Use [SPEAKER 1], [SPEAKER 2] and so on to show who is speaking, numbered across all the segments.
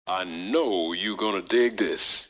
[SPEAKER 1] I know you're gonna dig this.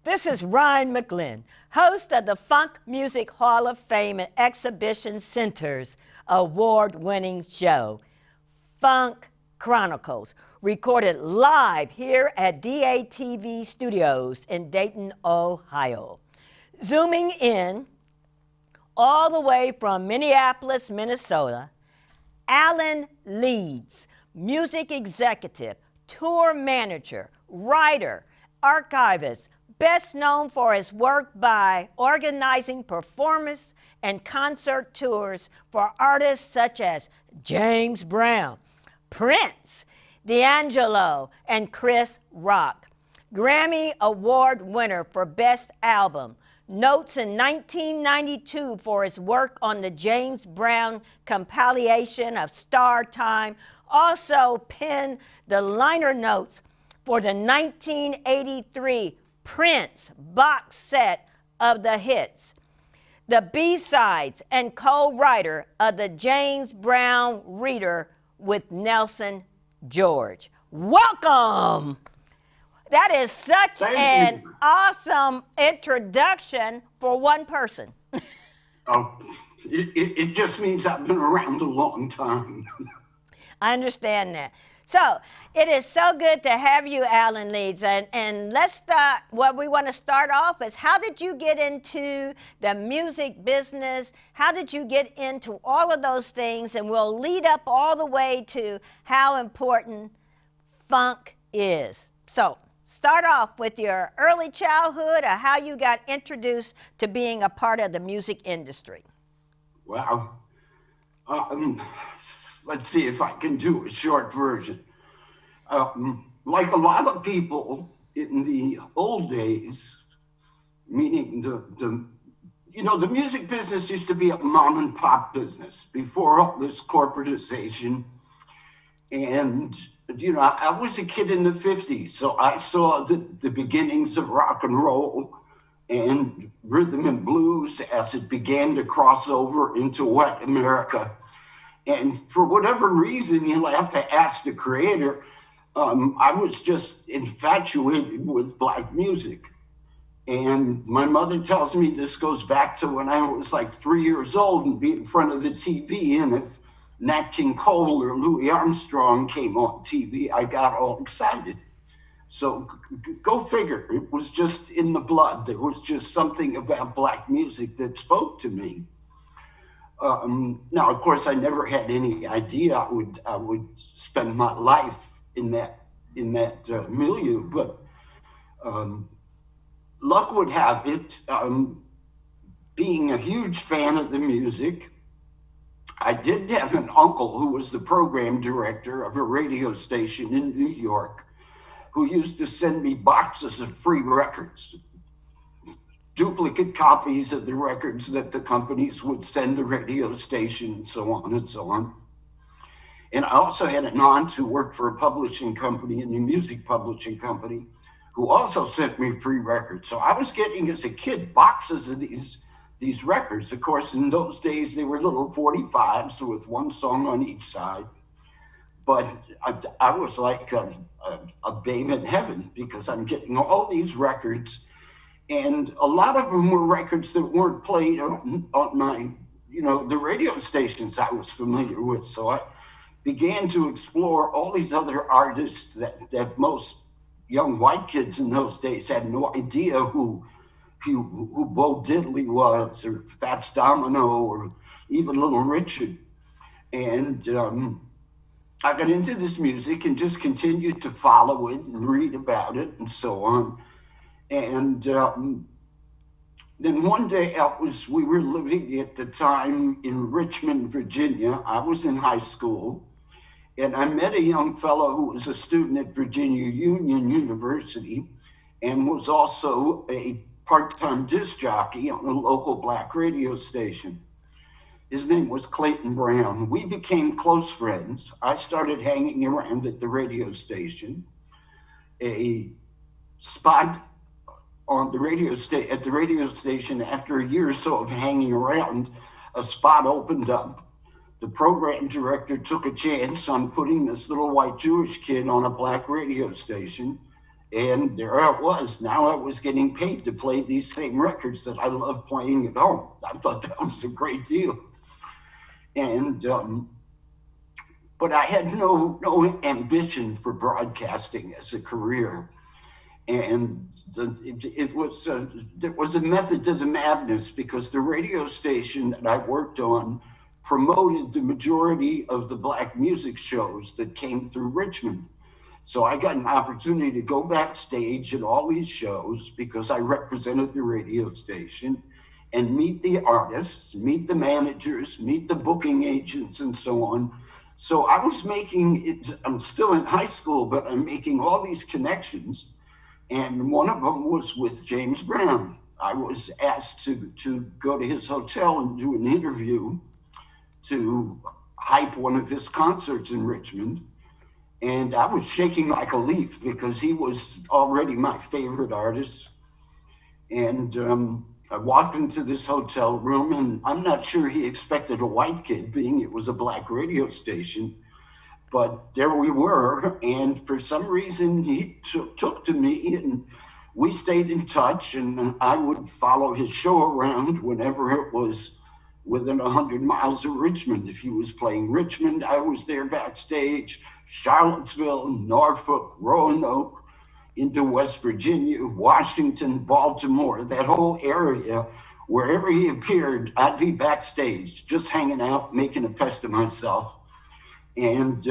[SPEAKER 2] This is Rhine McLin, host of the Funk Music Hall of Fame and Exhibition Center's award-winning show, Funk Chronicles, recorded live here at DATV Studios in Dayton, Ohio. Zooming in all the way from Minneapolis, Minnesota, Alan Leeds, music executive, tour manager, writer, archivist, best known for his work by organizing performance and concert tours for artists such as James Brown, Prince, D'Angelo, and Chris Rock. Grammy Award winner for Best Album. Notes in 1992 for his work on the James Brown compilation of Star Time. Also penned the liner notes for the 1983 Prince box set of the hits, the B-sides, and co-writer of the James Brown Reader with Nelson George. Welcome! That is such an awesome introduction for one person.
[SPEAKER 3] Oh, it just means I've been around a long time.
[SPEAKER 2] I understand that. So it is so good to have you, Alan Leeds. And let's start, what we want to start off is, how did you get into the music business? How did you get into all of those things? And we'll lead up all the way to how important funk is. So start off with your early childhood or how you got introduced to being a part of the music industry.
[SPEAKER 3] Well, let's see if I can do a short version. Like a lot of people in the old days, meaning the music business used to be a mom and pop business before all this corporatization. And, I was a kid in the 50s, so I saw the beginnings of rock and roll and rhythm and blues as it began to cross over into white America. And for whatever reason, you'll have to ask the creator, I was just infatuated with black music. And my mother tells me this goes back to when I was like 3 years old and be in front of the TV. And if Nat King Cole or Louis Armstrong came on TV, I got all excited. So go figure, it was just in the blood. There was just something about black music that spoke to me. Now, of course, I never had any idea I would spend my life in that milieu, but luck would have it, being a huge fan of the music, I did have an uncle who was the program director of a radio station in New York, who used to send me boxes of free records, duplicate copies of the records that the companies would send the radio station, and so on and so on. And I also had an aunt who worked for a publishing company, a new music publishing company, who also sent me free records. So I was getting, as a kid, boxes of these records. Of course, in those days, they were little 45s with one song on each side. But I was like a babe in heaven, because I'm getting all these records. And a lot of them were records that weren't played on my, the radio stations I was familiar with. So I began to explore all these other artists that most young white kids in those days had no idea who Bo Diddley was, or Fats Domino, or even Little Richard. And I got into this music and just continued to follow it and read about it and so on. And then one day we were living at the time in Richmond, Virginia. I was in high school, and I met a young fellow who was a student at Virginia Union University and was also a part-time disc jockey on a local black radio station. His name was Clayton Brown. We became close friends. I started hanging around at the radio station. A spot on the radio at the radio station, after a year or so of hanging around, a spot opened up. The program director took a chance on putting this little white Jewish kid on a black radio station. And there I was. Now I was getting paid to play these same records that I love playing at home. I thought that was a great deal. And but I had no ambition for broadcasting as a career. And there was a method to the madness, because the radio station that I worked on promoted the majority of the black music shows that came through Richmond. So I got an opportunity to go backstage at all these shows because I represented the radio station, and meet the artists, meet the managers, meet the booking agents, and so on. So I was making it, I'm still in high school, but I'm making all these connections. And one of them was with James Brown. I was asked to go to his hotel and do an interview to hype one of his concerts in Richmond. And I was shaking like a leaf because he was already my favorite artist. And I walked into this hotel room, and I'm not sure he expected a white kid, being it was a black radio station. But there we were, and for some reason he took to me, and we stayed in touch, and I would follow his show around whenever it was within 100 miles of Richmond. If he was playing Richmond, I was there backstage. Charlottesville, Norfolk, Roanoke, into West Virginia, Washington, Baltimore, that whole area, wherever he appeared, I'd be backstage, just hanging out, making a pest of myself. And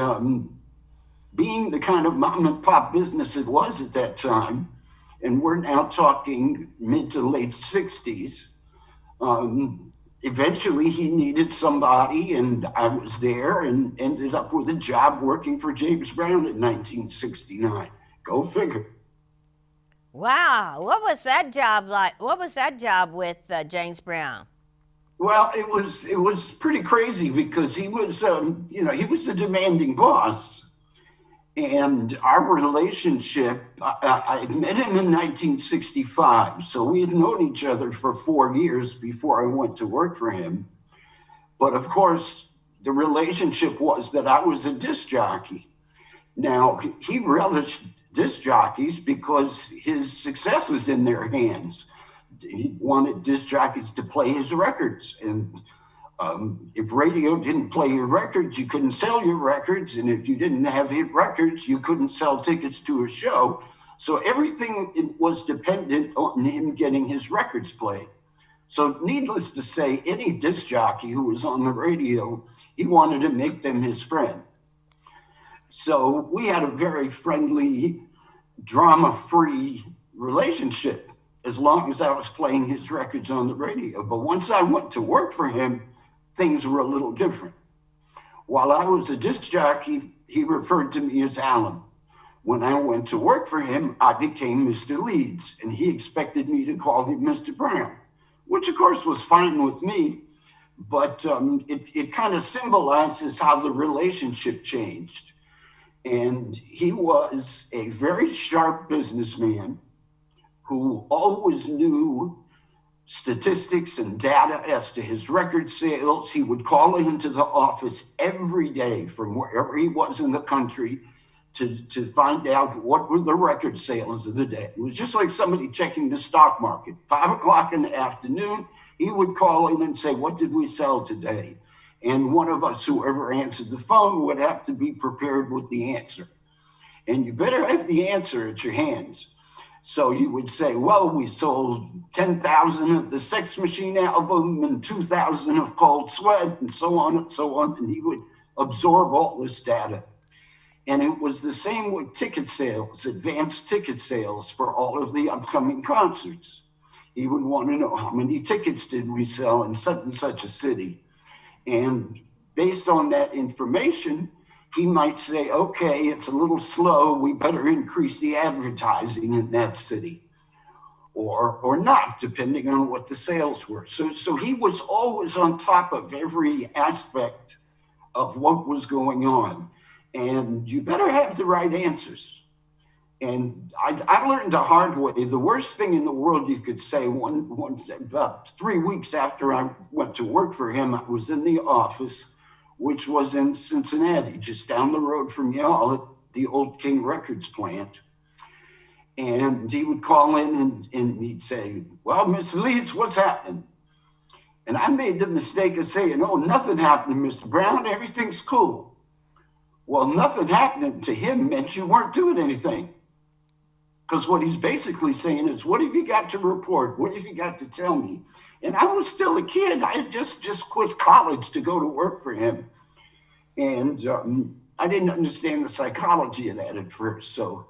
[SPEAKER 3] being the kind of mom and pop business it was at that time, and we're now talking mid to late 60s, eventually he needed somebody, and I was there and ended up with a job working for James Brown in 1969. Go figure.
[SPEAKER 2] Wow. What was that job like? What was that job with James Brown?
[SPEAKER 3] Well, it was pretty crazy because he was, he was a demanding boss. And our relationship, I met him in 1965. So we had known each other for 4 years before I went to work for him. But of course, the relationship was that I was a disc jockey. Now, he relished disc jockeys because his success was in their hands. He wanted disc jockeys to play his records. And if radio didn't play your records, you couldn't sell your records. And if you didn't have hit records, you couldn't sell tickets to a show. So everything was dependent on him getting his records played. So needless to say, any disc jockey who was on the radio, he wanted to make them his friend. So we had a very friendly, drama-free relationship as long as I was playing his records on the radio. But once I went to work for him, things were a little different. While I was a disc jockey, he referred to me as Alan. When I went to work for him, I became Mr. Leeds, and he expected me to call him Mr. Brown, which of course was fine with me, but it kind of symbolizes how the relationship changed. And he was a very sharp businessman who always knew statistics and data as to his record sales. He would call into the office every day from wherever he was in the country to find out what were the record sales of the day. It was just like somebody checking the stock market. 5 o'clock in the afternoon, he would call in and say, what did we sell today? And one of us, whoever answered the phone, would have to be prepared with the answer. And you better have the answer at your hands. So you would say, well, we sold 10,000 of the Sex Machine album and 2,000 of Cold Sweat and so on and so on. And he would absorb all this data. And it was the same with ticket sales, advanced ticket sales for all of the upcoming concerts. He would want to know how many tickets did we sell in such and such a city. And based on that information, he might say, okay, it's a little slow, we better increase the advertising in that city. Or not, depending on what the sales were. So he was always on top of every aspect of what was going on. And you better have the right answers. And I learned the hard way. The worst thing in the world you could say, about 3 weeks after I went to work for him, I was in the office, which was in Cincinnati, just down the road from y'all at the old King Records plant. And he would call in and he'd say, well, Mr. Leeds, what's happening? And I made the mistake of saying, oh, nothing happening, Mr. Brown, everything's cool. Well, nothing happening to him meant you weren't doing anything. Because what he's basically saying is, what have you got to report? What have you got to tell me? And I was still a kid. I had just quit college to go to work for him. And I didn't understand the psychology of that at first. So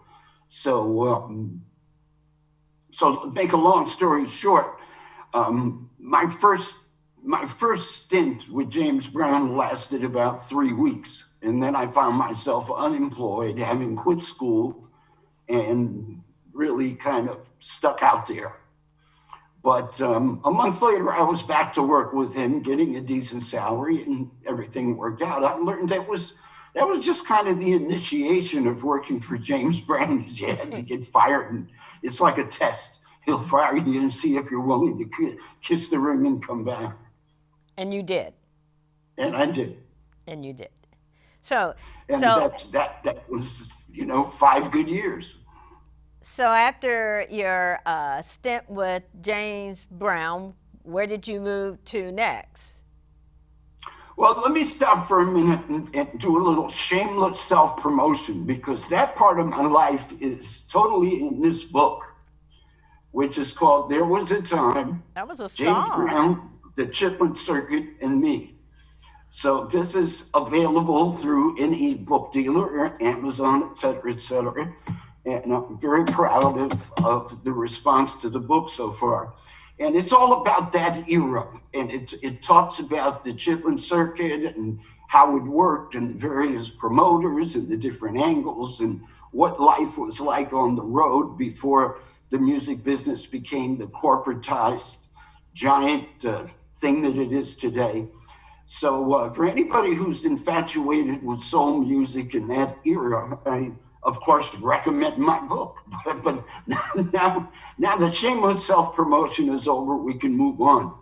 [SPEAKER 3] make a long story short, my first stint with James Brown lasted about 3 weeks. And then I found myself unemployed, having quit school, and really kind of stuck out there. But a month later, I was back to work with him, getting a decent salary, and everything worked out. I learned that was just kind of the initiation of working for James Brown. You had to get fired, and it's like a test. He'll fire you and see if you're willing to kiss the ring and come back. And
[SPEAKER 2] you did.
[SPEAKER 3] And I did.
[SPEAKER 2] And you did.
[SPEAKER 3] That was 5 good years.
[SPEAKER 2] So after your stint with James Brown, where did you move to next?
[SPEAKER 3] Well, let me stop for a minute and do a little shameless self-promotion, because that part of my life is totally in this book, which is called There Was a Time.
[SPEAKER 2] That was a
[SPEAKER 3] James
[SPEAKER 2] song.
[SPEAKER 3] Brown, the Chitlin Circuit, and Me. So this is available through any book dealer or Amazon, et cetera, and I'm very proud of the response to the book so far. And it's all about that era, and it talks about the Chitlin Circuit and how it worked, and various promoters and the different angles, and what life was like on the road before the music business became the corporatized giant thing that it is today. So for anybody who's infatuated with soul music in that era, I, of course, recommend my book. But now that shameless self-promotion is over, we can move on.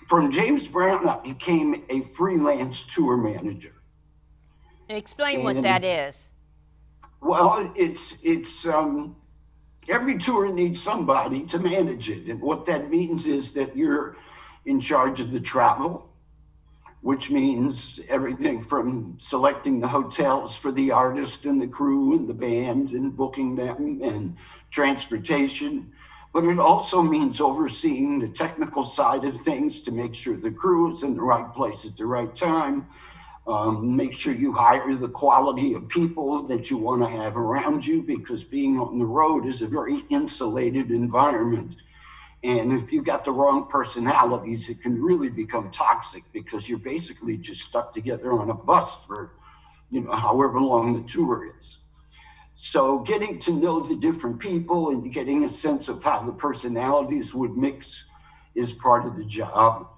[SPEAKER 3] From James Brown, I became a freelance tour manager.
[SPEAKER 2] Explain what that is.
[SPEAKER 3] Well, it's every tour needs somebody to manage it. And what that means is that you're in charge of the travel, which means everything from selecting the hotels for the artist and the crew and the band and booking them, and transportation. But it also means overseeing the technical side of things to make sure the crew is in the right place at the right time. Make sure you hire the quality of people that you want to have around you, because being on the road is a very insulated environment. And if you got the wrong personalities, it can really become toxic, because you're basically just stuck together on a bus for, however long the tour is. So getting to know the different people and getting a sense of how the personalities would mix is part of the job.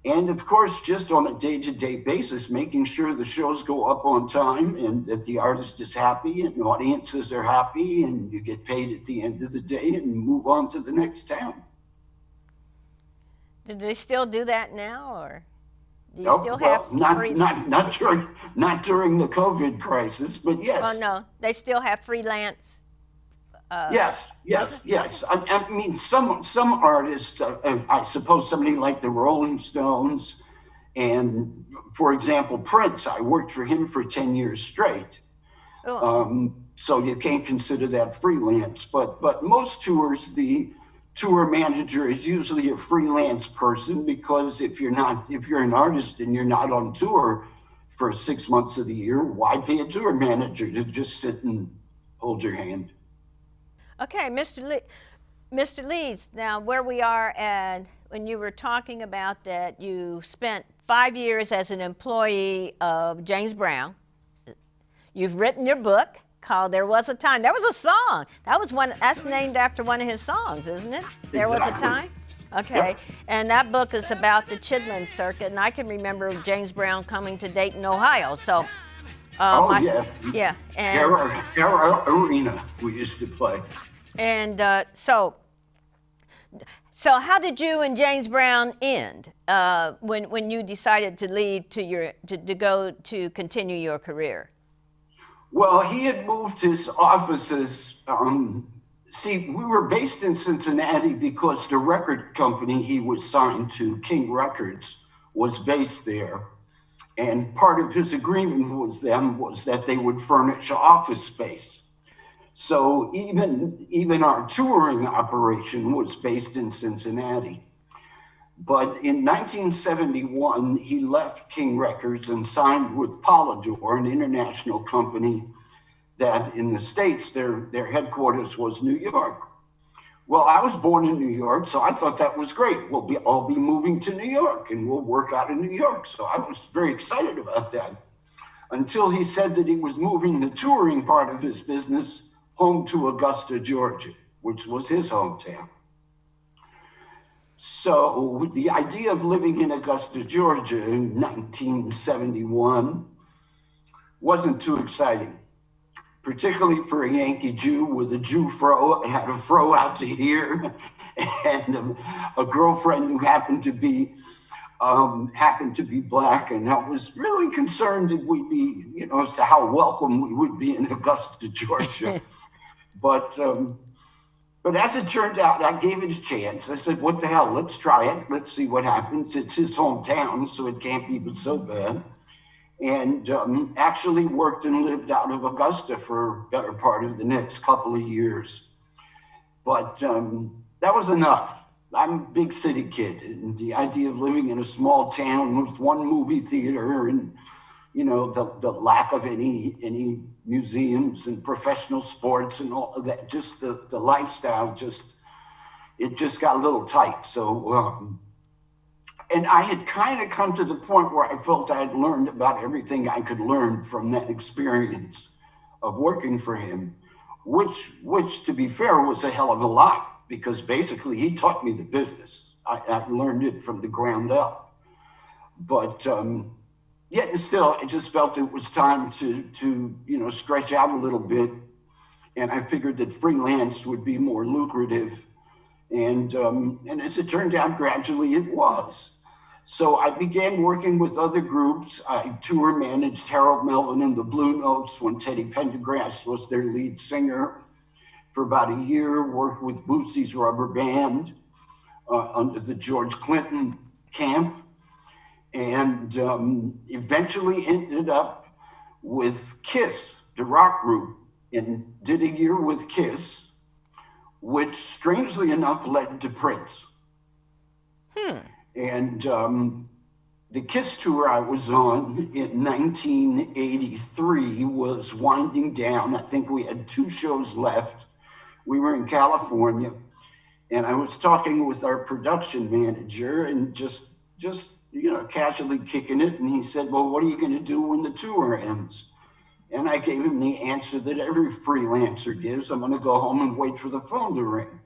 [SPEAKER 3] And of course, just on a day-to-day basis, making sure the shows go up on time and that the artist is happy and the audiences are happy, and you get paid at the end of the day and move on to the next town.
[SPEAKER 2] Do they still do that now, or do you still
[SPEAKER 3] have not during the COVID crisis, but yes.
[SPEAKER 2] Oh no, they still have freelance.
[SPEAKER 3] Yes. I mean, some artists, I suppose somebody like the Rolling Stones, and for example, Prince, I worked for him for 10 years straight. Oh. So you can't consider that freelance, but most tours, the tour manager is usually a freelance person, because if you're an artist and you're not on tour for 6 months of the year, why pay a tour manager to just sit and hold your hand?
[SPEAKER 2] Okay, Mr. Leeds, now where we are, and when you were talking about that you spent 5 years as an employee of James Brown, you've written your book called There Was a Time. There was a song. That's named after one of his songs, isn't it? There Was a Time? Okay.
[SPEAKER 3] Yep.
[SPEAKER 2] And that book is about the Chitlin Circuit, and I can remember James Brown coming to Dayton, Ohio. So,
[SPEAKER 3] Yeah.
[SPEAKER 2] Yeah. And
[SPEAKER 3] Era Arena we used to play.
[SPEAKER 2] And so how did you and James Brown end when you decided to leave to go to continue your career?
[SPEAKER 3] Well, he had moved his offices. We were based in Cincinnati because the record company he was signed to, King Records, was based there. And part of his agreement with them was that they would furnish office space. So even our touring operation was based in Cincinnati. But in 1971, he left King Records and signed with Polydor, an international company that in the States, their headquarters was New York. Well, I was born in New York, so I thought that was great. I'll be moving to New York and we'll work out in New York. So I was very excited about that, until he said that he was moving the touring part of his business home to Augusta, Georgia, which was his hometown. So the idea of living in Augusta, Georgia in 1971 wasn't too exciting, particularly for a Yankee Jew with a Jew fro. I had a fro out to here, and a girlfriend who happened to be black, and I was really concerned that we'd be, as to how welcome we would be in Augusta, Georgia. But as it turned out, I gave it a chance. I said, what the hell, let's try it. Let's see what happens. It's his hometown, so it can't be but so bad. And actually worked and lived out of Augusta for better part of the next couple of years. But that was enough. I'm a big city kid, and the idea of living in a small town with one movie theater and, the lack of any museums and professional sports and all of that, just the lifestyle, it just got a little tight. So, and I had kind of come to the point where I felt I had learned about everything I could learn from that experience of working for him, which to be fair was a hell of a lot, because basically he taught me the business. I learned it from the ground up. But yet and still, I just felt it was time to stretch out a little bit, and I figured that freelance would be more lucrative, and as it turned out, gradually it was. So I began working with other groups. I tour managed Harold Melvin and the Blue Notes when Teddy Pendergrass was their lead singer for about a year. Worked with Boosie's Rubber Band under the George Clinton camp. And eventually ended up with Kiss, the rock group, and did a year with Kiss, which strangely enough led to Prince. And the Kiss tour I was on in 1983 was winding down. I think we had 2 shows left. We were in California, and I was talking with our production manager and just casually kicking it. And he said, well, what are you going to do when the tour ends? And I gave him the answer that every freelancer gives. I'm going to go home and wait for the phone to ring.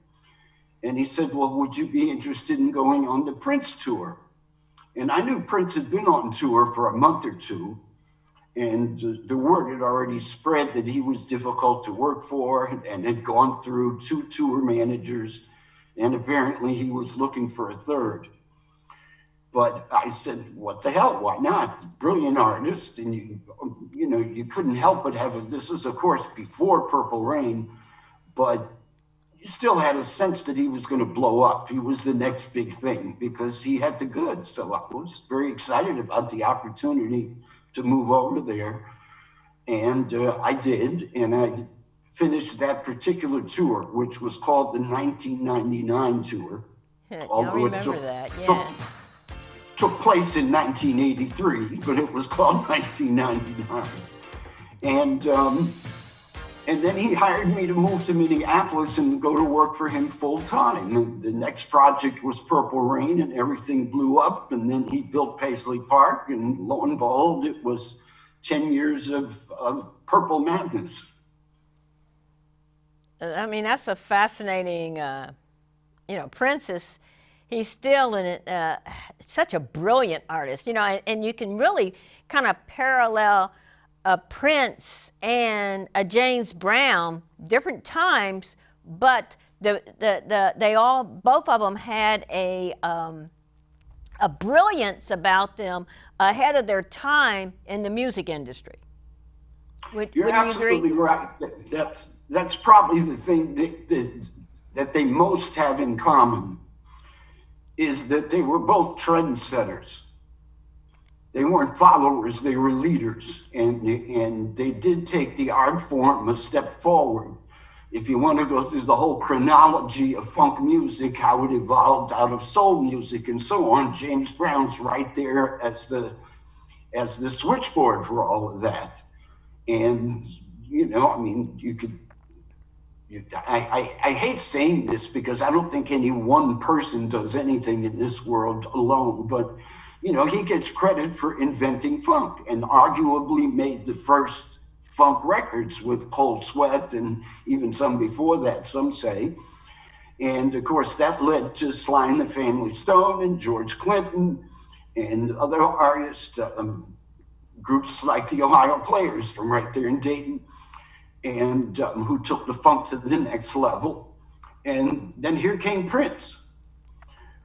[SPEAKER 3] And he said, well, would you be interested in going on the Prince tour? And I knew Prince had been on tour for a month or two. And the word had already spread that he was difficult to work for and had gone through 2 tour managers. And apparently he was looking for a third. But I said, what the hell, why not? Brilliant artist, and you couldn't help but have this is of course before Purple Rain, but you still had a sense that he was going to blow up. He was the next big thing because he had the goods. So I was very excited about the opportunity to move over there. And I did, and I finished that particular tour, which was called the 1999 tour.
[SPEAKER 2] I remember that, yeah.
[SPEAKER 3] Took place in 1983, but it was called 1999. And then he hired me to move to Minneapolis and go to work for him full time. And the next project was Purple Rain, and everything blew up. And then he built Paisley Park, and lo and behold, it was 10 years of Purple madness.
[SPEAKER 2] I mean, that's a fascinating, Prince is, he's still such a brilliant artist, and you can really kind of parallel a Prince and a James Brown, different times, but both of them had a brilliance about them ahead of their time in the music industry.
[SPEAKER 3] You're absolutely right. That's probably the thing that they most have in common, is that they were both trendsetters. They weren't followers, they were leaders, and they did take the art form a step forward. If you want to go through the whole chronology of funk music, how it evolved out of soul music and so on, James Brown's right there as the switchboard for all of that. And I hate saying this because I don't think any one person does anything in this world alone, but he gets credit for inventing funk and arguably made the first funk records with Cold Sweat and even some before that, some say. And of course that led to Sly and the Family Stone and George Clinton and other artists, groups like the Ohio Players from right there in Dayton, and who took the funk to the next level. And then here came Prince,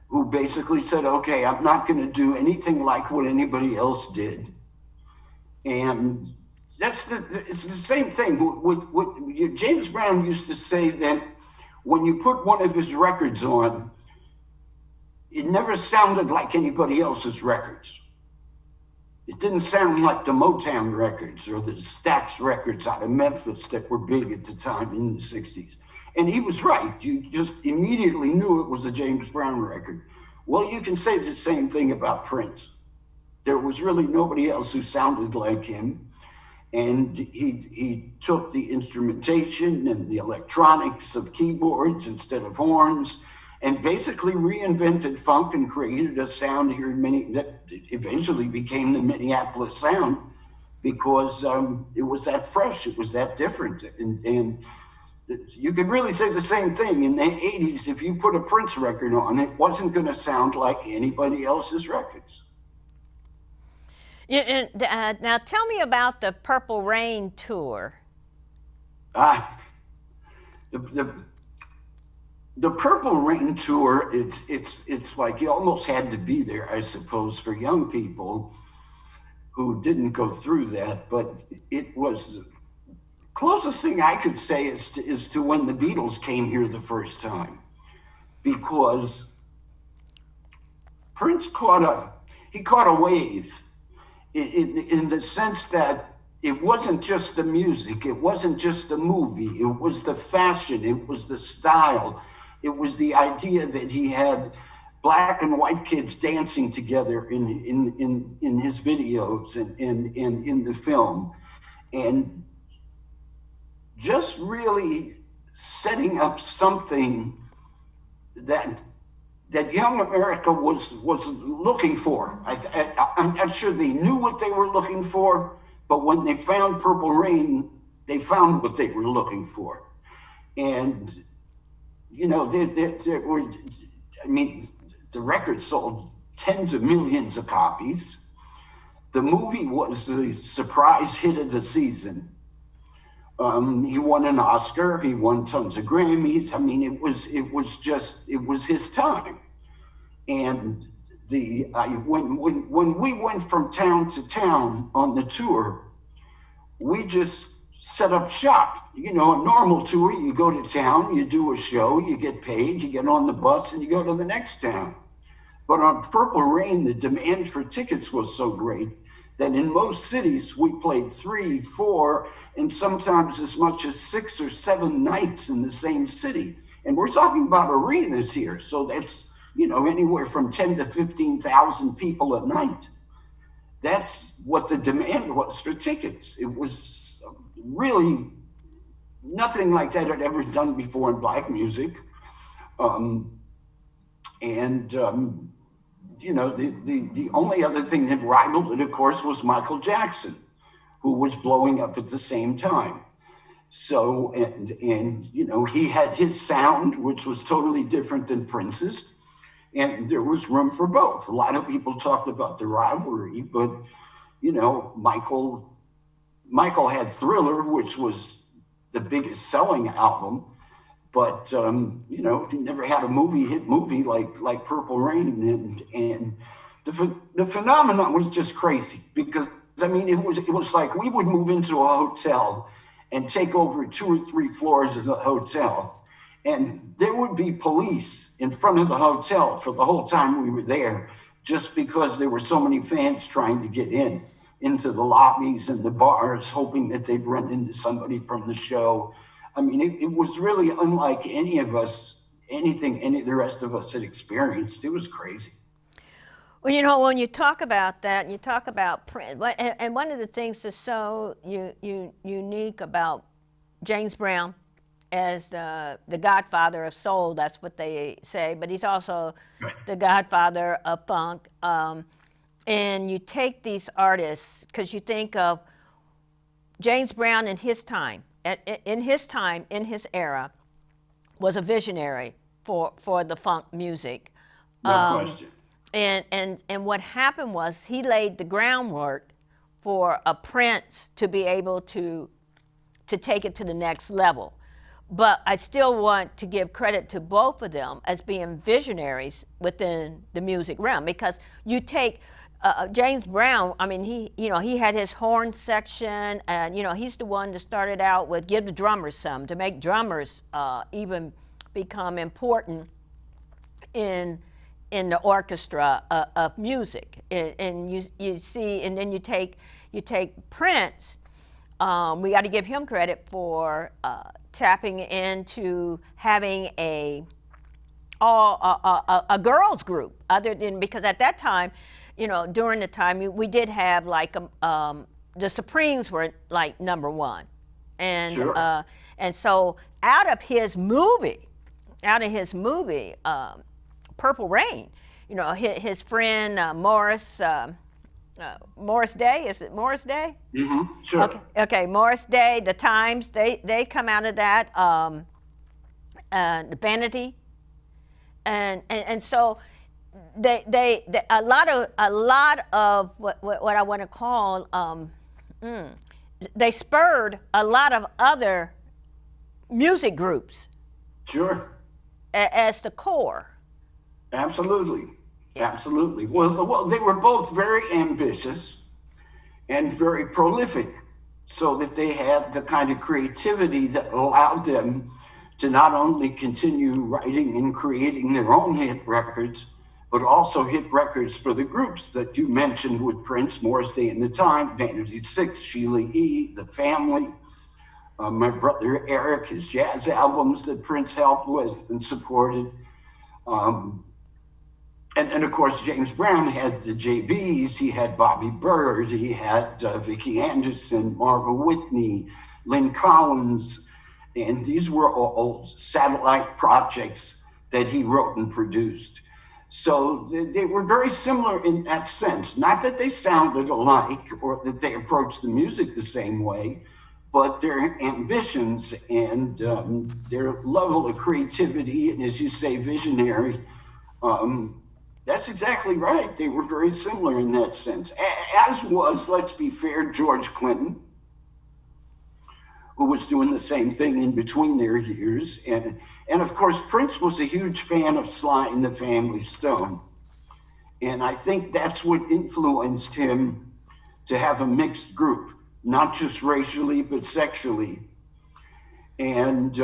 [SPEAKER 3] who basically said, okay, I'm not going to do anything like what anybody else did. And it's the same thing. James Brown used to say that when you put one of his records on, it never sounded like anybody else's records. It didn't sound like the Motown records or the Stax records out of Memphis that were big at the time in the 60s. And he was right. You just immediately knew it was a James Brown record. Well, you can say the same thing about Prince. There was really nobody else who sounded like him. And he took the instrumentation and the electronics of keyboards instead of horns, and basically reinvented funk and created a sound here that eventually became the Minneapolis sound, because it was that fresh, it was that different. And you could really say the same thing. In the 80s, if you put a Prince record on, it wasn't going to sound like anybody else's records.
[SPEAKER 2] Yeah, and now tell me about the Purple Rain tour.
[SPEAKER 3] The Purple Rain tour, it's like you almost had to be there, I suppose, for young people who didn't go through that. But it was the closest thing I could say is to when the Beatles came here the first time, because Prince caught a wave in the sense that it wasn't just the music, it wasn't just the movie, it was the fashion, it was the style. It was the idea that he had black and white kids dancing together in his videos and in the film, and just really setting up something that young America was looking for. I'm not sure they knew what they were looking for, but when they found Purple Rain, they found what they were looking for. And there were, the record sold tens of millions of copies. The movie was the surprise hit of the season. He won an Oscar. He won tons of Grammys. It was his time. And when we went from town to town on the tour, we just set up shop. A normal tour, you go to town, you do a show, you get paid, you get on the bus, and you go to the next town. But on Purple Rain, the demand for tickets was so great that in most cities we played 3, 4, and sometimes as much as 6 or 7 nights in the same city. And we're talking about arenas here. So that's, anywhere from 10 to 15,000 people a night. That's what the demand was for tickets. It was really nothing like that had ever done before in black music. The only other thing that rivaled it, of course, was Michael Jackson, who was blowing up at the same time. So, he had his sound, which was totally different than Prince's. And there was room for both. A lot of people talked about the rivalry, but, Michael had Thriller, which was the biggest selling album, but, he never had a hit movie like Purple Rain. And the phenomenon was just crazy because, it was like we would move into a hotel and take over 2 or 3 floors of the hotel. And there would be police in front of the hotel for the whole time we were there, just because there were so many fans trying to get into the lobbies and the bars, hoping that they'd run into somebody from the show. It was really unlike anything any of the rest of us had experienced. It was crazy.
[SPEAKER 2] Well, when you talk about that, you talk about Prince, and one of the things that's so unique about James Brown as the godfather of soul, that's what they say, but he's also the godfather of funk. And you take these artists, because you think of James Brown in his time, in his era, was a visionary for the funk music.
[SPEAKER 3] No question.
[SPEAKER 2] And what happened was he laid the groundwork for a Prince to be able to take it to the next level. But I still want to give credit to both of them as being visionaries within the music realm, because you take James Brown. He had his horn section, and he's the one that started out with give the drummers some, to make drummers even become important in the orchestra of music. And you see, and then you take Prince. We got to give him credit for tapping into having a girls group, other than, because at that time, during the time we did have like the Supremes were like number 1, and
[SPEAKER 3] sure.
[SPEAKER 2] And so out of his movie, Purple Rain, his friend Morris Day, is it Morris Day?
[SPEAKER 3] Mm-hmm. Sure.
[SPEAKER 2] Okay, Morris Day, the Times, they come out of that, the Vanity, and so they a lot of what I want to call they spurred a lot of other music groups.
[SPEAKER 3] Sure.
[SPEAKER 2] As the core.
[SPEAKER 3] Absolutely. Absolutely. Well, they were both very ambitious and very prolific, so that they had the kind of creativity that allowed them to not only continue writing and creating their own hit records, but also hit records for the groups that you mentioned with Prince, Morris Day and the Time, Vanity 6, Sheila E., The Family, my brother Eric, his jazz albums that Prince helped with and supported. And of course, James Brown had the JBs, he had Bobby Byrd, he had Vicki Anderson, Marva Whitney, Lynn Collins, and these were all satellite projects that he wrote and produced. So they were very similar in that sense. Not that they sounded alike or that they approached the music the same way, but their ambitions and their level of creativity, and as you say, visionary, that's exactly right. They were very similar in that sense. As was, let's be fair, George Clinton, who was doing the same thing in between their years. And of course, Prince was a huge fan of Sly and the Family Stone. And I think that's what influenced him to have a mixed group, not just racially, but sexually. And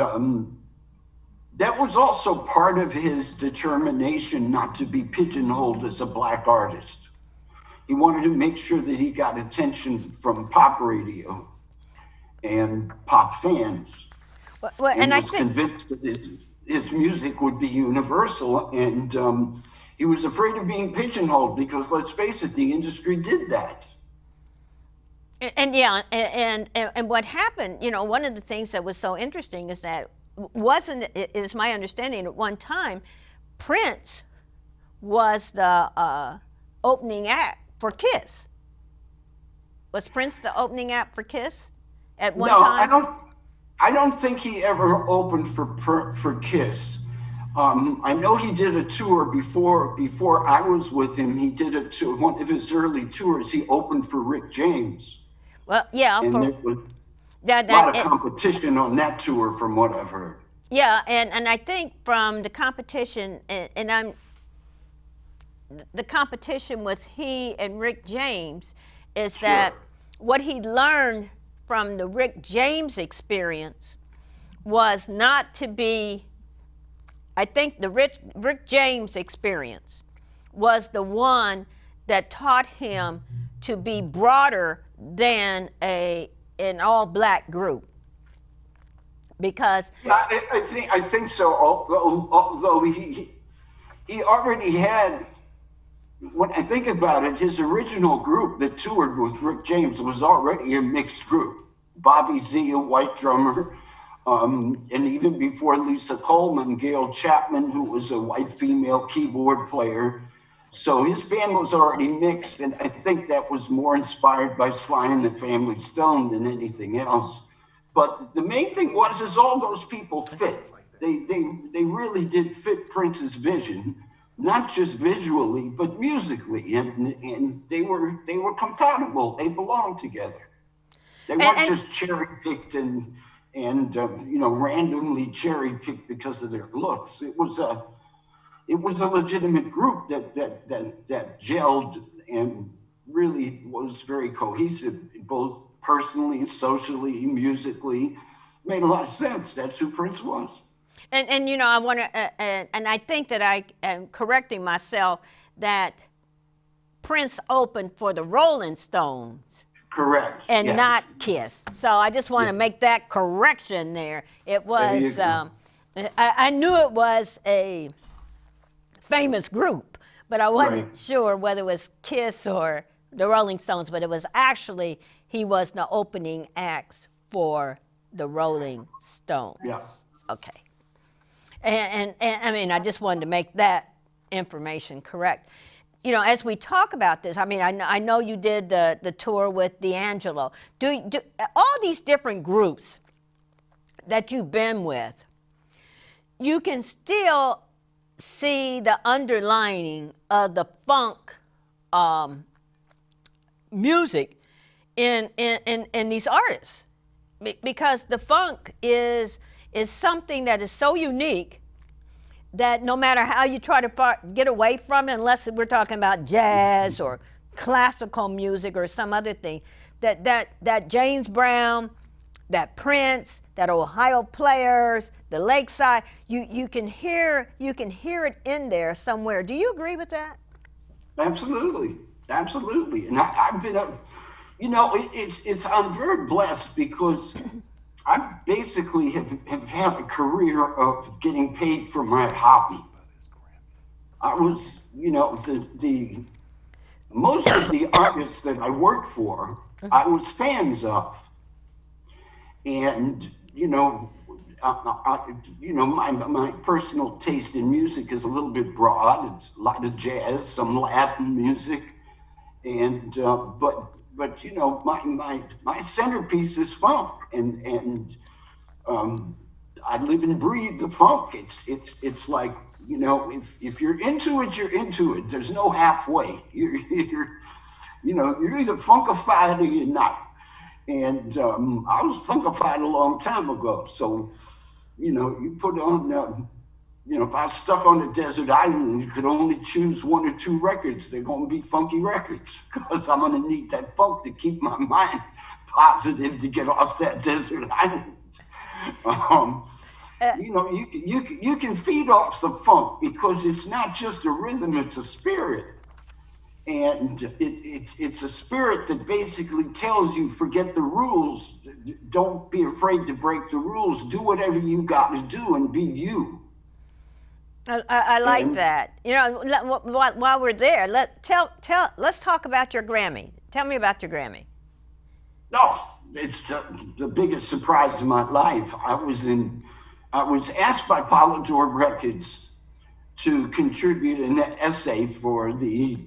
[SPEAKER 3] that was also part of his determination not to be pigeonholed as a black artist. he wanted to make sure that he got attention from pop radio and pop fans. And was convinced that his music would be universal, and he was afraid of being pigeonholed because, let's face it, the industry did that.
[SPEAKER 2] And what happened, one of the things that was so interesting is that it is my understanding at one time, Prince was the opening act for Kiss. Was Prince the opening act for Kiss at one time?
[SPEAKER 3] No, I don't think he ever opened for Kiss. I know he did a tour before I was with him. He did a tour, one of his early tours. He opened for Rick James.
[SPEAKER 2] Well, yeah,
[SPEAKER 3] and there was a lot of competition on that tour, from what I've heard.
[SPEAKER 2] Yeah, and I think from the competition, the competition with he and Rick James is that what he learned from the Rick James experience was not to be, I think the Rick James experience was the one that taught him to be broader than an all-black group. Because
[SPEAKER 3] I think so. Although he already had, when I think about it, his original group that toured with Rick James was already a mixed group. Bobby Z, a white drummer, and even before Lisa Coleman, Gail Chapman, who was a white female keyboard player. So his band was already mixed, and I think that was more inspired by Sly and the Family Stone than anything else. But the main thing is all those people fit. They really did fit Prince's vision, not just visually, but musically, and they were compatible. They belonged together. They weren't just cherry picked and randomly cherry picked because of their looks. It was a legitimate group that gelled and really was very cohesive, both personally, socially, musically. Made a lot of sense. That's who Prince was.
[SPEAKER 2] And I want to, and I think that I am correcting myself that Prince opened for the Rolling Stones.
[SPEAKER 3] Correct.
[SPEAKER 2] And not Kiss. So I just want to make that correction there. It was, I knew it was a famous group, but I wasn't sure whether it was Kiss or the Rolling Stones, but it was actually, he was the opening act for the Rolling Stones.
[SPEAKER 3] Yeah.
[SPEAKER 2] Okay. And I mean, I just wanted to make that information correct. As we talk about this, I mean, I know you did the tour with D'Angelo. Do all these different groups that you've been with, you can still see the underlining of the funk music in these artists, because the funk is something that is so unique that no matter how you try to get away from it, unless we're talking about jazz or classical music or some other thing, that James Brown, that Prince, that Ohio Players, the Lakeside, you can hear it in there somewhere. Do you agree with that?
[SPEAKER 3] Absolutely. And I've been I'm very blessed because I basically have had a career of getting paid for my hobby. I was, the most of the artists that I worked for, I was fans of. And, my personal taste in music is a little bit broad. It's a lot of jazz, some Latin music, and but my centerpiece is funk, and I live and breathe the funk. It's like, if you're into it, you're into it. There's no halfway. You're either funkified or you're not. And I was funkified a long time ago. So, you put on, if I was stuck on a desert island, you could only choose one or two records. They're going to be funky records because I'm going to need that funk to keep my mind positive to get off that desert island. You can feed off the funk because it's not just a rhythm, it's a spirit. And it's a spirit that basically tells you, forget the rules. Don't be afraid to break the rules. Do whatever you got to do and be you.
[SPEAKER 2] I like
[SPEAKER 3] And
[SPEAKER 2] that. You know, while we're there, let's talk about your Grammy. Tell me about your Grammy.
[SPEAKER 3] no, it's the biggest surprise of my life. I was asked by Polydor Records to contribute an essay for the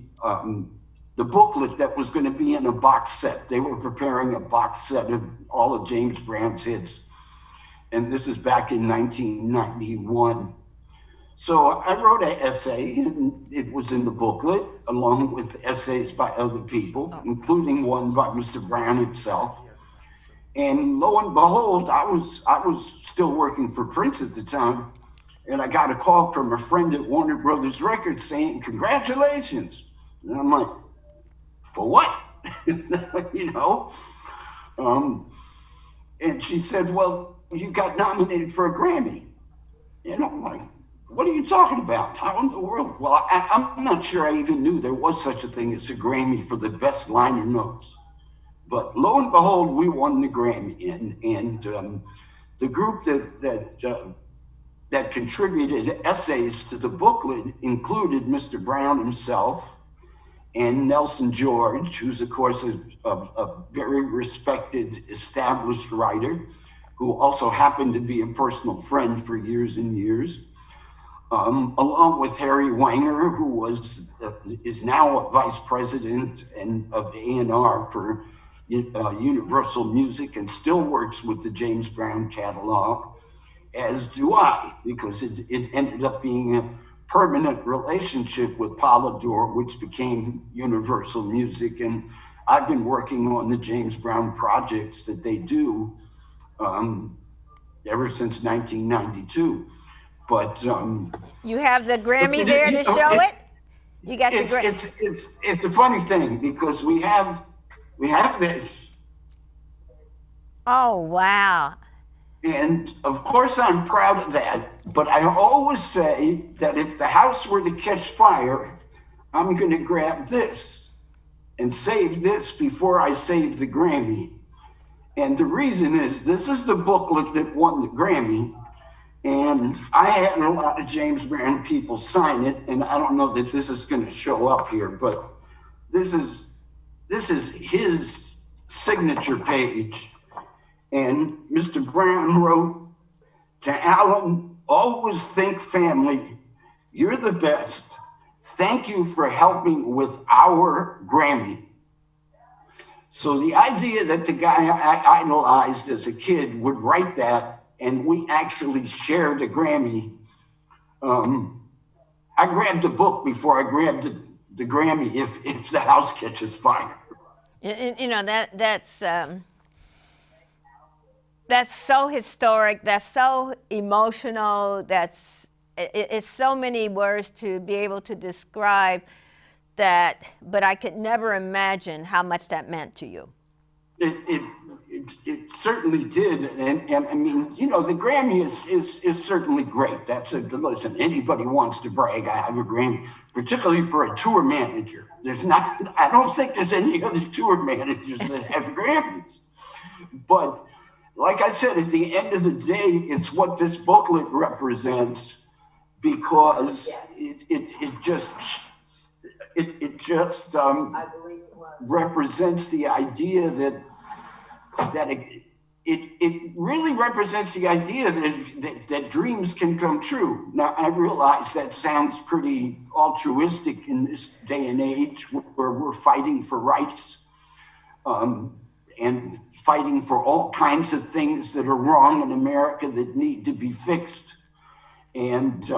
[SPEAKER 3] booklet that was going to be in a box set. They were preparing a box set of all of James Brown's hits. And this is back in 1991. So I wrote an essay, and it was in the booklet, along with essays by other people, including one by Mr. Brown himself. And lo and behold, I was still working for Prince at the time, and I got a call from a friend at Warner Brothers Records saying, "Congratulations." And I'm like, "For what?" You know? And she said, "Well, you got nominated for a Grammy." And I'm like, "What are you talking about? How in the world?" Well, I'm not sure I even knew there was such a thing as a Grammy for the best liner notes. But lo and behold, we won the Grammy. And the group that contributed essays to the booklet included Mr. Brown himself and Nelson George, who's, of course, a very respected, established writer, who also happened to be a personal friend for years and years. Along with Harry Wanger, who is now a vice president of A&R for Universal Music and still works with the James Brown catalog, as do I, because it ended up being a permanent relationship with Polydor, which became Universal Music. And I've been working on the James Brown projects that they do ever since 1992. But
[SPEAKER 2] you have the Grammy there to show it. You got the Grammy.
[SPEAKER 3] It's a funny thing because we have this.
[SPEAKER 2] Oh wow!
[SPEAKER 3] And of course I'm proud of that. But I always say that if the house were to catch fire, I'm going to grab this and save this before I save the Grammy. And the reason is this is the booklet that won the Grammy. And I had a lot of James Brown people sign it, and I don't know that this is going to show up here, but this is his signature page. And Mr. Brown wrote, "To Alan, always think family. You're the best. Thank you for helping with our Grammy." So the idea that the guy I idolized as a kid would write that, and we actually shared a Grammy. I grabbed the book before I grabbed the Grammy if the house catches fire.
[SPEAKER 2] You know, that's so historic, that's so emotional, it's so many words to be able to describe that, but I could never imagine how much that meant to you.
[SPEAKER 3] It certainly did, and I mean, you know, the Grammy is certainly great. Listen, anybody wants to brag, I have a Grammy, particularly for a tour manager. I don't think there's any other tour managers that have Grammys. But like I said, at the end of the day, it's what this booklet represents, because it just represents the idea that it really represents the idea that dreams can come true. Now, I realize that sounds pretty altruistic in this day and age where we're fighting for rights and fighting for all kinds of things that are wrong in America that need to be fixed. And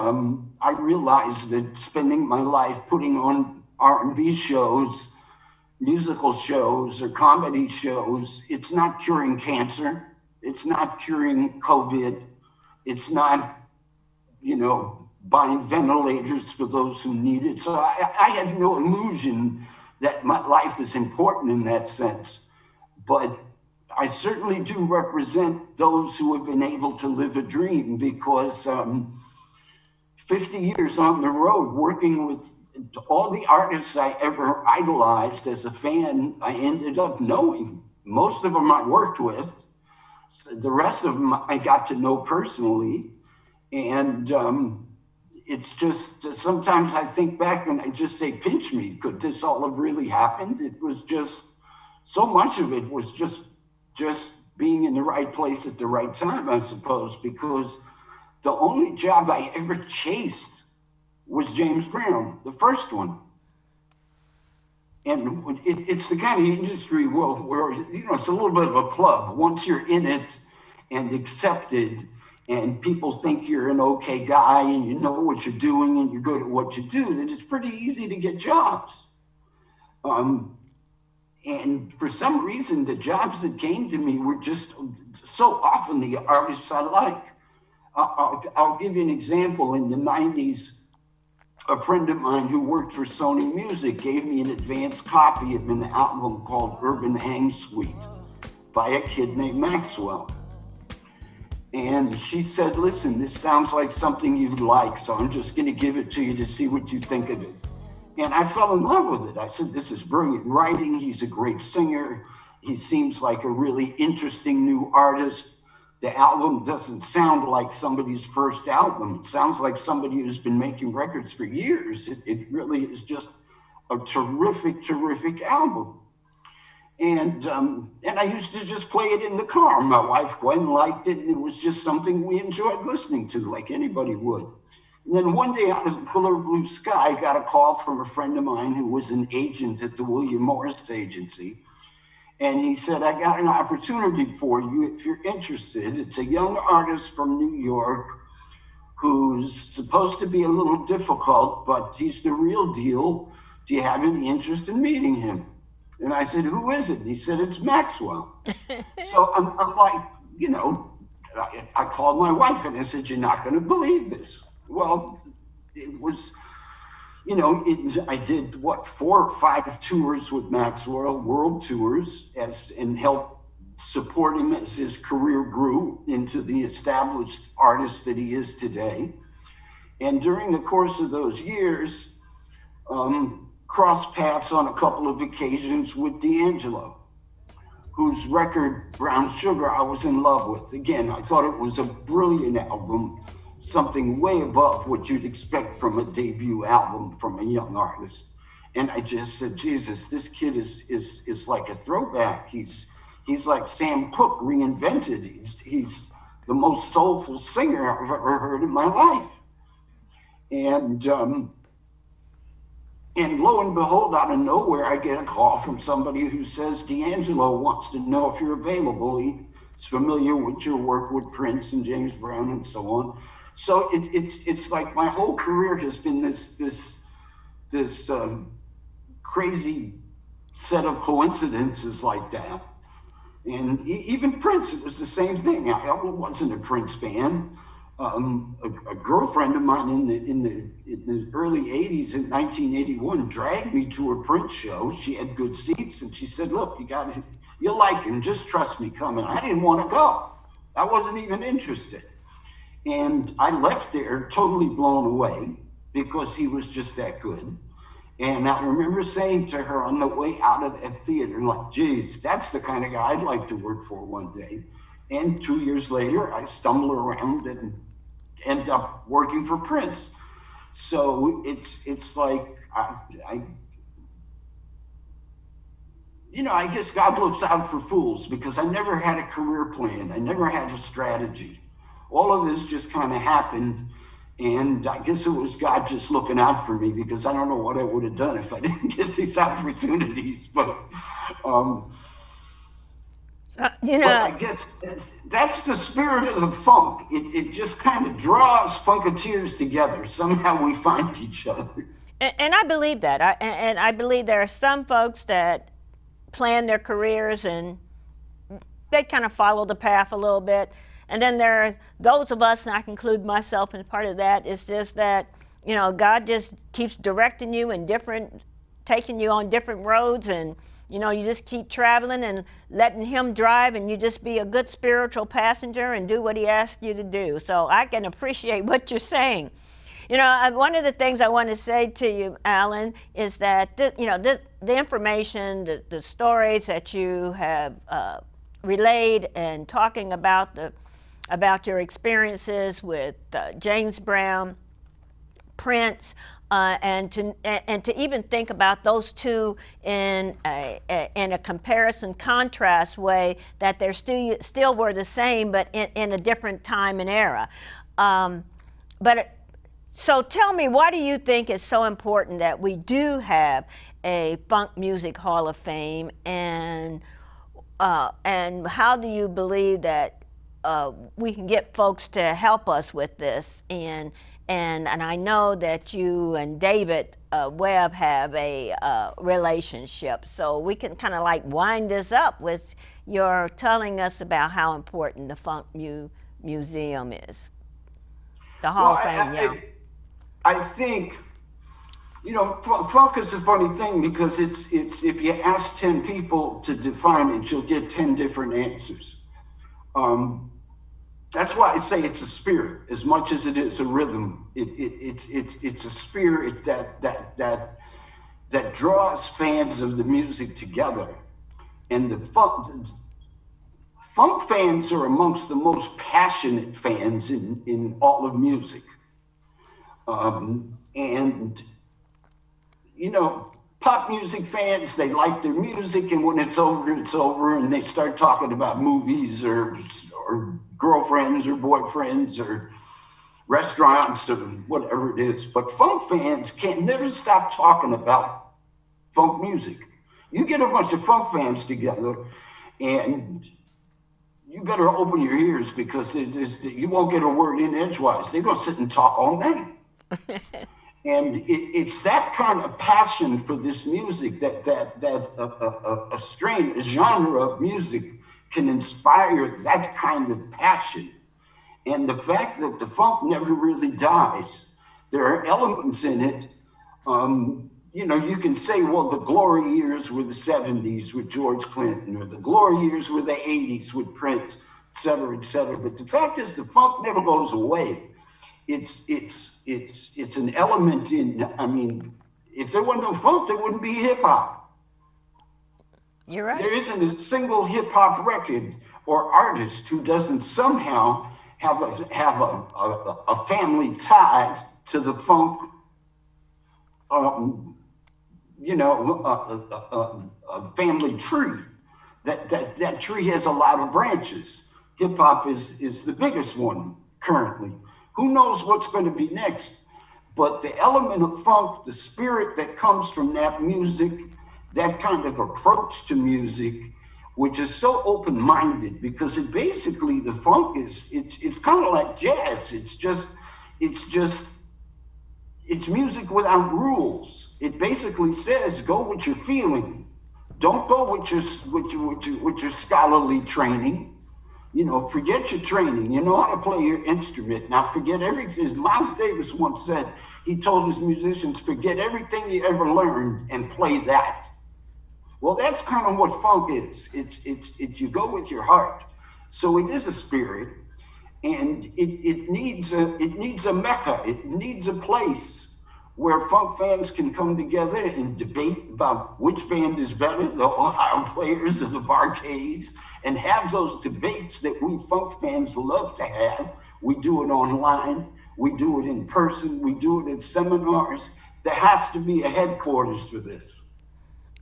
[SPEAKER 3] I realize that spending my life putting on R&B shows, musical shows, or comedy shows, it's not curing cancer. It's not curing COVID. It's not, buying ventilators for those who need it. So I have no illusion that my life is important in that sense. But I certainly do represent those who have been able to live a dream, because 50 years on the road working with all the artists I ever idolized as a fan, I ended up knowing. Most of them I worked with. The rest of them I got to know personally. And it's just, sometimes I think back and I just say, pinch me. Could this all have really happened? It was just, so much of it was just being in the right place at the right time, I suppose, because the only job I ever chased was James Brown, the first one. And it's the kind of industry where, you know, it's a little bit of a club. Once you're in it and accepted, and people think you're an okay guy and you know what you're doing and you're good at what you do, then it's pretty easy to get jobs. And for some reason, the jobs that came to me were just so often the artists I like. I'll give you an example. In the 90s, a friend of mine who worked for Sony Music gave me an advance copy of an album called Urban Hang Suite by a kid named Maxwell. And she said, listen, this sounds like something you'd like, so I'm just gonna give it to you to see what you think of it. And I fell in love with it. I said, this is brilliant writing. He's a great singer. He seems like a really interesting new artist. The album doesn't sound like somebody's first album. It sounds like somebody who's been making records for years. It really is just a terrific, terrific album. And I used to just play it in the car. My wife Gwen liked it, and it was just something we enjoyed listening to, like anybody would. And then one day out of the clear blue sky, I got a call from a friend of mine who was an agent at the William Morris Agency. And he said, I got an opportunity for you if you're interested. It's a young artist from New York who's supposed to be a little difficult, but he's the real deal. Do you have any interest in meeting him? And I said, who is it? And he said, it's Maxwell. So I'm like, you know, I called my wife and I said, you're not going to believe this. Well, it was, you know, I did 4 or 5 tours with Maxwell, world tours, and helped support him as his career grew into the established artist that he is today. And during the course of those years, crossed paths on a couple of occasions with D'Angelo, whose record, Brown Sugar, I was in love with. Again, I thought it was a brilliant album, something way above what you'd expect from a debut album from a young artist. And I just said, Jesus, this kid is like a throwback. He's like Sam Cooke reinvented. He's the most soulful singer I've ever heard in my life. And lo and behold, out of nowhere, I get a call from somebody who says, D'Angelo wants to know if you're available. He's familiar with your work with Prince and James Brown and so on. So it's like my whole career has been this crazy set of coincidences like that. And even Prince, it was the same thing. I wasn't a Prince fan. A girlfriend of mine in the early 80s, in 1981, dragged me to a Prince show. She had good seats, and she said, look, you'll like him, just trust me, come. And I didn't want to go. I wasn't even interested. And I left there totally blown away because he was just that good. And I remember saying to her on the way out of that theater, like, geez, that's the kind of guy I'd like to work for one day. And 2 years later, I stumble around and end up working for Prince. So it's like, I guess God looks out for fools, because I never had a career plan. I never had a strategy. All of this just kind of happened. And I guess it was God just looking out for me, because I don't know what I would have done if I didn't get these opportunities. But, but I guess that's the spirit of the funk. It just kind of draws funketeers together. Somehow we find each other.
[SPEAKER 2] And I believe that. I believe there are some folks that plan their careers and they kind of follow the path a little bit. And then there are those of us, and I include myself in part of that, it's just that, you know, God just keeps directing you in taking you on different roads, and, you know, you just keep traveling and letting him drive, and you just be a good spiritual passenger and do what he asks you to do. So I can appreciate what you're saying. You know, one of the things I want to say to you, Alan, is that the information, the stories that you have relayed and talking about your experiences with James Brown, Prince, and to even think about those two in a comparison contrast way, that they're still were the same, but in a different time and era. So tell me, why do you think it's so important that we do have a Funk Music Hall of Fame, and how do you believe that we can get folks to help us with this? And I know that you and David Webb have a relationship, so we can kind of like wind this up with your telling us about how important the Funk Museum is, the Hall of Fame.
[SPEAKER 3] I think, funk is a funny thing, because it's if you ask 10 people to define it, you'll get 10 different answers. That's why I say it's a spirit as much as it is a rhythm. It's a spirit that draws fans of the music together. And the funk fans are amongst the most passionate fans in all of music. Pop music fans, they like their music, and when it's over, and they start talking about movies or girlfriends or boyfriends or restaurants or whatever it is. But funk fans can't never stop talking about funk music. You get a bunch of funk fans together, and you better open your ears, because you won't get a word in edgewise. They're going to sit and talk all night. And it's that kind of passion for this music that a genre of music can inspire that kind of passion. And the fact that the funk never really dies, there are elements in it. You can say, well, the glory years were the 70s with George Clinton, or the glory years were the 80s with Prince, et cetera, et cetera. But the fact is, the funk never goes away. It's an element in, if there wasn't no funk, there wouldn't be hip hop.
[SPEAKER 2] You're right.
[SPEAKER 3] There isn't a single hip hop record or artist who doesn't somehow have a family tie to the funk, a family tree. That tree has a lot of branches. Hip hop is the biggest one currently. Who knows what's going to be next? But the element of funk, the spirit that comes from that music, that kind of approach to music, which is so open-minded, because it basically, the funk it's kind of like jazz. It's music without rules. It basically says, go with your feeling. Don't go with your scholarly training. Forget your training. You know how to play your instrument. Now forget everything. As Miles Davis once said, he told his musicians, forget everything you ever learned and play that. Well, that's kind of what funk is. It's you go with your heart. So it is a spirit, and it needs a mecca. It needs a place where funk fans can come together and debate about which band is better, the Ohio Players or the Barcades, and have those debates that we funk fans love to have. We do it online, we do it in person, we do it at seminars. There has to be a headquarters for this.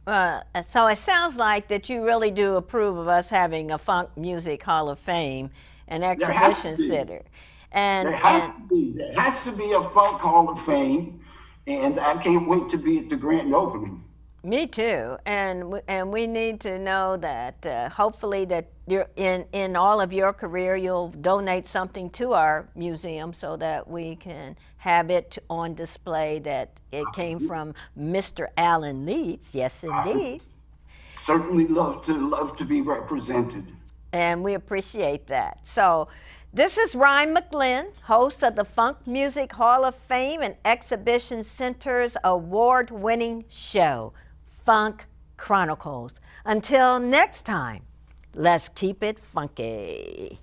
[SPEAKER 2] So it sounds like that you really do approve of us having a Funk Music Hall of Fame, an exhibition center.
[SPEAKER 3] There has to be a Funk Hall of Fame, and I can't wait to be at the grand opening.
[SPEAKER 2] Me too, and we need to know that hopefully that you're in all of your career, you'll donate something to our museum so that we can have it on display, that it came from Mr. Alan Leeds. Yes, indeed.
[SPEAKER 3] Certainly love to be represented.
[SPEAKER 2] And we appreciate that. So this is Rhine McLin, host of the Funk Music Hall of Fame and Exhibition Center's award-winning show, Funk Chronicles. Until next time, let's keep it funky.